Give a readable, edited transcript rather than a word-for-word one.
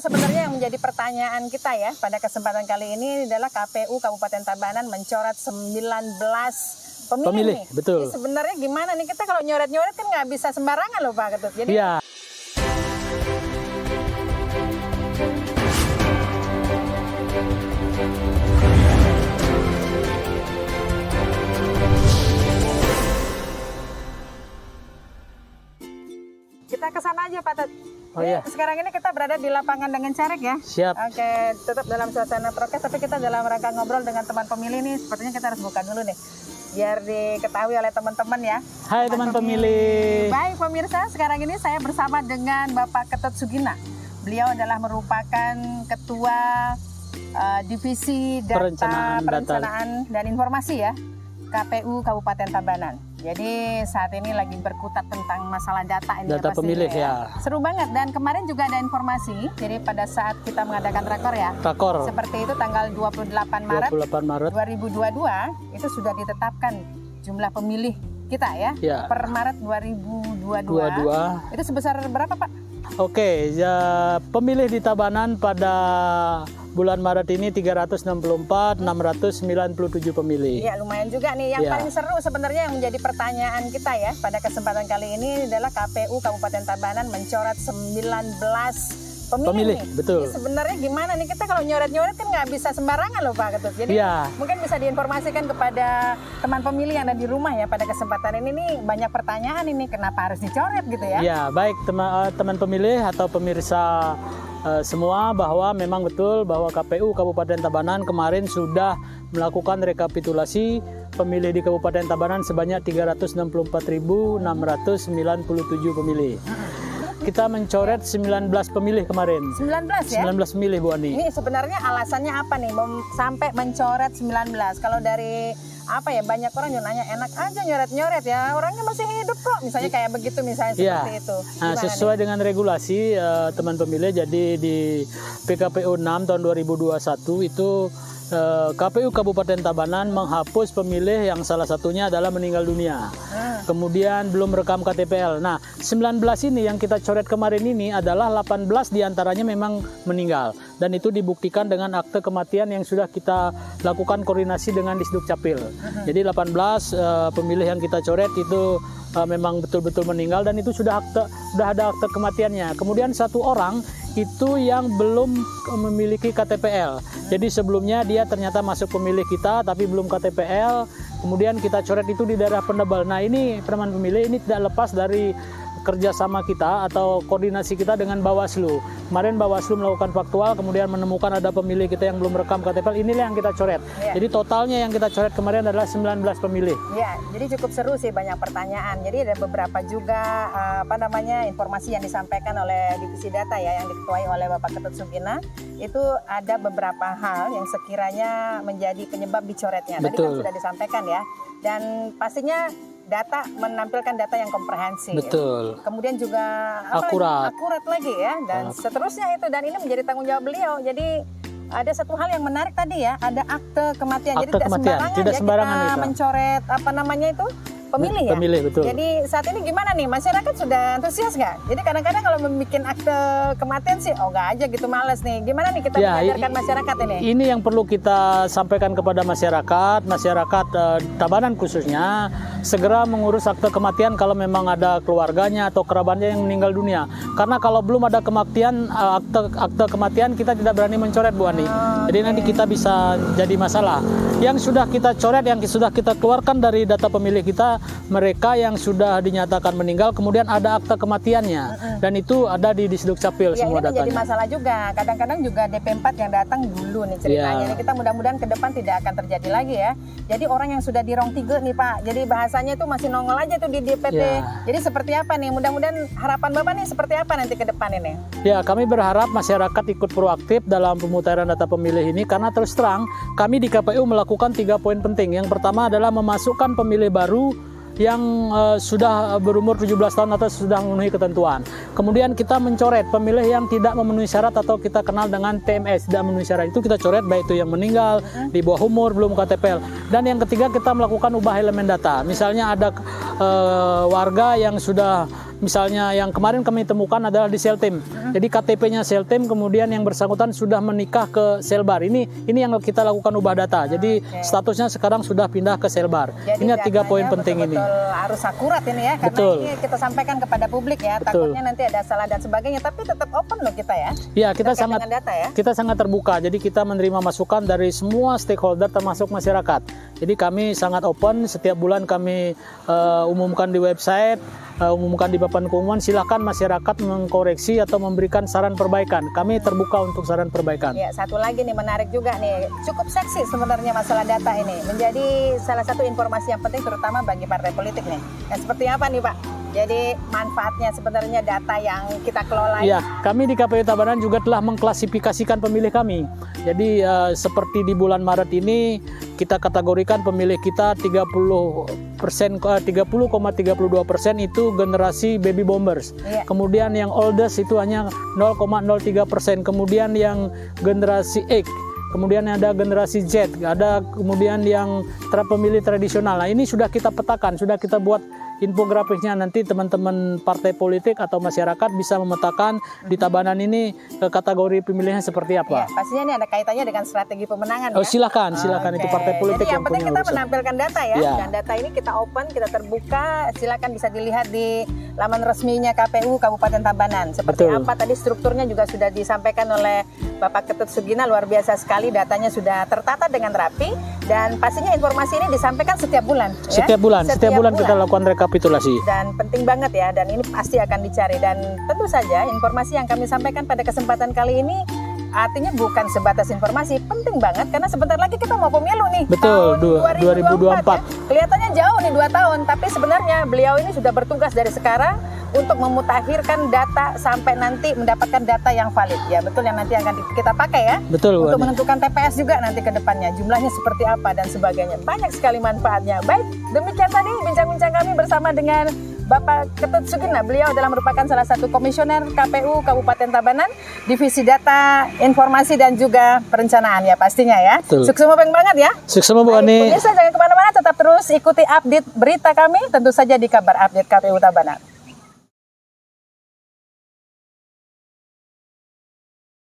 sebenarnya yang menjadi pertanyaan kita ya pada kesempatan kali ini adalah KPU Kabupaten Tabanan mencoret 19 pemilih nih. Betul. Jadi sebenarnya gimana nih, kita kalau nyoret-nyoret kan nggak bisa sembarangan loh Pak Ketut. Jadi Iya. kita kesana aja Pak Ketut. Oh iya. Sekarang ini kita berada di lapangan dengan Carek ya. Siap. Oke, tetap dalam suasana prokes, tapi kita dalam rangka ngobrol dengan teman pemilih nih, sepertinya kita harus buka dulu nih, biar diketahui oleh teman-teman ya. Hai teman pemilih. Baik pemirsa, sekarang ini saya bersama dengan Bapak Ketut Sugina. Beliau adalah merupakan Ketua Divisi Perencanaan dan Informasi ya, KPU Kabupaten Tabanan. Jadi saat ini lagi berkutat tentang masalah data ini. Data pemilih ya. Seru banget, dan kemarin juga ada informasi. Jadi pada saat kita mengadakan rakor ya. Rakor. Seperti itu tanggal 28 Maret 2022 itu sudah ditetapkan jumlah pemilih kita ya. Per Maret 2022. Itu sebesar berapa Pak? Oke, ya, pemilih di Tabanan pada bulan Maret ini 364.697 pemilih. Iya, lumayan juga nih. Yang paling seru sebenarnya yang menjadi pertanyaan kita ya pada kesempatan kali ini adalah KPU Kabupaten Tabanan mencoret 19 pemilih. Betul. Jadi sebenarnya gimana nih, kita kalau nyoret-nyoret kan nggak bisa sembarangan loh Pak Ketut. Jadi mungkin bisa diinformasikan kepada teman pemilih yang ada di rumah ya, pada kesempatan ini nih banyak pertanyaan ini, kenapa harus dicoret gitu ya. Iya, baik teman pemilih atau pemirsa semua, bahwa memang betul bahwa KPU Kabupaten Tabanan kemarin sudah melakukan rekapitulasi pemilih di Kabupaten Tabanan sebanyak 364.697 pemilih. Kita mencoret 19 pemilih kemarin. 19 ya? 19 pemilih Bu Ani. Ini sebenarnya alasannya apa nih sampai mencoret 19? Kalau dari apa ya, banyak orang yang nanya, enak aja nyoret-nyoret ya, orangnya masih hidup kok, misalnya kayak begitu, misalnya seperti itu. Nah, sesuai dengan regulasi teman pemilih, jadi di PKPU 6 tahun 2021 itu KPU Kabupaten Tabanan menghapus pemilih yang salah satunya adalah meninggal dunia. Kemudian belum rekam KTPL. Nah, 19 ini yang kita coret kemarin ini adalah 18 diantaranya memang meninggal. Dan itu dibuktikan dengan akte kematian yang sudah kita lakukan koordinasi dengan Disduk Capil. Jadi 18 pemilih yang kita coret itu memang betul-betul meninggal, dan itu sudah ada akte kematiannya. Kemudian satu orang itu yang belum memiliki KTPL. Jadi sebelumnya dia ternyata masuk pemilih kita tapi belum KTPL. Kemudian kita coret itu di daerah Pendebal. Nah, ini teman pemilih ini tidak lepas dari kerjasama kita atau koordinasi kita dengan Bawaslu. Kemarin Bawaslu melakukan faktual, kemudian menemukan ada pemilih kita yang belum rekam KTPL. Inilah yang kita coret. Jadi totalnya yang kita coret kemarin adalah 19 pemilih. Ya, jadi cukup seru sih, banyak pertanyaan. Jadi ada beberapa juga informasi yang disampaikan oleh Divisi Data ya, yang diketuai oleh Bapak Ketut Sugina. Itu ada beberapa hal yang sekiranya menjadi penyebab dicoretnya. Tadi kan sudah disampaikan ya. Dan pastinya data menampilkan data yang komprehensif. Betul. Kemudian juga akurat lagi ya, dan seterusnya itu, dan ini menjadi tanggung jawab beliau. Jadi ada satu hal yang menarik tadi ya, ada akte kematian. Jadi tidak sembarangan kita mencoret pemilih ya. Pemilih, betul. Jadi saat ini gimana nih, masyarakat sudah antusias nggak? Jadi kadang-kadang kalau membuat akte kematian sih, nggak aja gitu, males nih. Gimana nih kita menyadarkan masyarakat ini? Ini yang perlu kita sampaikan kepada masyarakat Tabanan khususnya, segera mengurus akte kematian kalau memang ada keluarganya atau kerabatnya yang meninggal dunia. Karena kalau belum ada kematian, akte kematian, kita tidak berani mencoret Bu Ani. Jadi nanti kita bisa jadi masalah. Yang sudah kita coret, yang sudah kita keluarkan dari data pemilih kita, mereka yang sudah dinyatakan meninggal, kemudian ada akte kematiannya, dan itu ada di Disduk Capil semua datanya. Ini menjadi masalah juga. Kadang-kadang juga DP4 yang datang dulu nih ceritanya. Ini kita mudah-mudahan ke depan tidak akan terjadi lagi ya. Jadi orang yang sudah di rong 3 nih Pak, jadi bahasanya itu masih nongol aja tuh di DPT. Jadi seperti apa nih? Mudah-mudahan harapan Bapak nih seperti apa nanti ke depan ini? Ya, kami berharap masyarakat ikut proaktif dalam pemutaran data pemilih ini, karena terus terang kami di KPU melakukan 3 poin penting. Yang pertama adalah memasukkan pemilih baru yang sudah berumur 17 tahun atau sudah memenuhi ketentuan. Kemudian kita mencoret pemilih yang tidak memenuhi syarat atau kita kenal dengan TMS, tidak memenuhi syarat. Itu kita coret, baik itu yang meninggal, di bawah umur, belum KTPL. Dan yang ketiga, kita melakukan ubah elemen data. Misalnya ada warga yang sudah misalnya yang kemarin kami temukan adalah di Seltim. Jadi KTP-nya Seltim, kemudian yang bersangkutan sudah menikah ke Selbar. Ini yang kita lakukan ubah data. Jadi statusnya sekarang sudah pindah ke Selbar. Jadi ini 3 poin penting ini. Harus akurat ini ya, karena Betul. ini kita sampaikan kepada publik ya. Takutnya nanti ada salah dan sebagainya, tapi tetap open loh kita ya. Ya, kita Terkait sangat dengan data ya. kita sangat terbuka. Jadi kita menerima masukan dari semua stakeholder termasuk masyarakat. Jadi kami sangat open. Setiap bulan kami umumkan di website, umumkan di papan pengumuman. Silakan masyarakat mengkoreksi atau memberikan saran perbaikan. Kami terbuka untuk saran perbaikan. Ya, satu lagi nih menarik juga nih, cukup seksi sebenarnya masalah data ini. Menjadi salah satu informasi yang penting terutama bagi partai politik nih. Yang seperti apa nih Pak? Jadi manfaatnya sebenarnya data yang kita kelola. Iya, kami di KPU Tabanan juga telah mengklasifikasikan pemilih kami. Jadi seperti di bulan Maret ini kita kategorikan pemilih kita 30,32% itu generasi baby boomers. Iya. Kemudian yang oldest itu hanya 0,03%. Kemudian yang generasi X. Kemudian ada generasi Z, ada kemudian yang pemilih tradisional. Nah, ini sudah kita petakan, sudah kita buat infografisnya. Nanti teman-teman partai politik atau masyarakat bisa memetakan di Tabanan ini kategori pemilihnya seperti Ya, apa. pastinya ini ada kaitannya dengan strategi pemenangan Oh, ya. silakan itu Oke. partai politik Jadi yang penting punya kita urusan. menampilkan data ya. Ya. Dan data ini kita open, kita terbuka. Silakan bisa dilihat di laman resminya KPU Kabupaten Tabanan. Seperti Betul. apa tadi strukturnya juga sudah disampaikan oleh Bapak Ketut Sugina, luar biasa sekali, datanya sudah tertata dengan rapi dan pastinya informasi ini disampaikan setiap bulan. Ya? Setiap bulan kita lakukan rekapitulasi. Dan penting banget ya, dan ini pasti akan dicari. Dan tentu saja informasi yang kami sampaikan pada kesempatan kali ini artinya bukan sebatas informasi, penting banget karena sebentar lagi kita mau pemilu nih. Betul, tahun 2024. 2024. Ya. Kelihatannya jauh nih 2 tahun, tapi sebenarnya beliau ini sudah bertugas dari sekarang untuk memutakhirkan data sampai nanti mendapatkan data yang valid. Ya betul, yang nanti akan kita pakai ya. Betul, Untuk Bu Ani. menentukan TPS juga nanti ke depannya, jumlahnya seperti apa dan sebagainya. Banyak sekali manfaatnya. Baik, demikian tadi bincang-bincang kami bersama dengan Bapak Ketut Sugina. Beliau adalah merupakan salah satu komisioner KPU Kabupaten Tabanan, Divisi Data, Informasi dan juga Perencanaan ya pastinya ya. Betul. Sukses banget ya. Sukses Bu Baik, Ani. pemirsa jangan kemana-mana, tetap terus ikuti update berita kami, tentu saja di kabar update KPU Tabanan.